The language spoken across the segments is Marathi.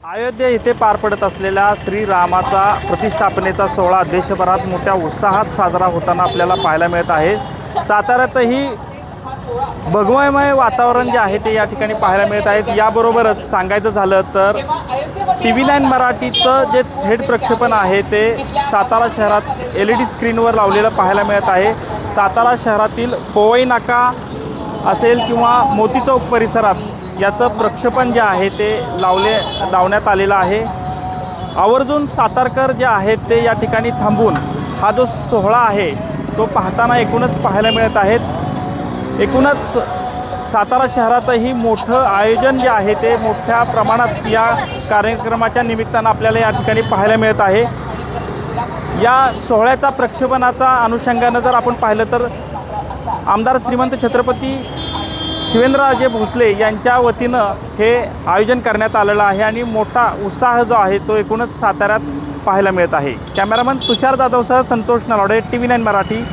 अयोध्या येथे पार पडत असलेला श्रीरामाचा प्रतिष्ठापनेचा सोहळा देशभरात मोठ्या उत्साहात साजरा होताना आपल्याला पाहायला मिळत आहे। साताऱ्यातही भगवमय वातावरण जे आहे ते या ठिकाणी पाहायला मिळत आहे। याबरोबरच सांगायचं झालं तर TV9 मराठीचं जे थेट प्रक्षेपण आहे ते सातारा शहरात LED स्क्रीनवर लावलेलं पाहायला मिळत आहे। सातारा शहरातील पोवई नाका असेल किंवा मोती चौक परिसरात याचं प्रक्षेपण जे आहे ते लावण्यात आलेलं आहे। आवर्जून सातारकर जे आहेत ते या ठिकाणी थांबून हा जो सोहळा आहे तो पाहताना एकूणच पाहायला मिळत आहेत। एकूणच सातारा शहरातही मोठं आयोजन जे आहे ते मोठ्या प्रमाणात या कार्यक्रमाच्या निमित्तानं आपल्याला या ठिकाणी पाहायला मिळत आहे। या सोहळ्याचा प्रक्षेपणाचा अनुषंगानं जर आपण पाहिलं तर आमदार श्रीमंत छत्रपती शिवेंद्रराजे भोसले यांच्या वतीनं हे आयोजन करण्यात आलेलं आहे आणि मोठा उत्साह जो आहे तो एकूणच साताऱ्यात पाहायला मिळत आहे। कॅमेरामन तुषार जाधवसह संतोष नलावडे, TV9 मराठी,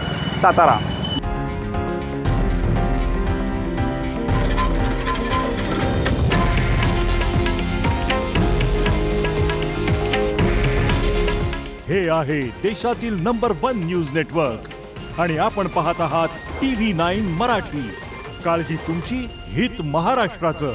सातारा। हे आहे देशातील नंबर 1 न्यूज नेटवर्क आणि आपण पाहत आहात TV9 मराठी। काळजी तुमची, हित महाराष्ट्राचं।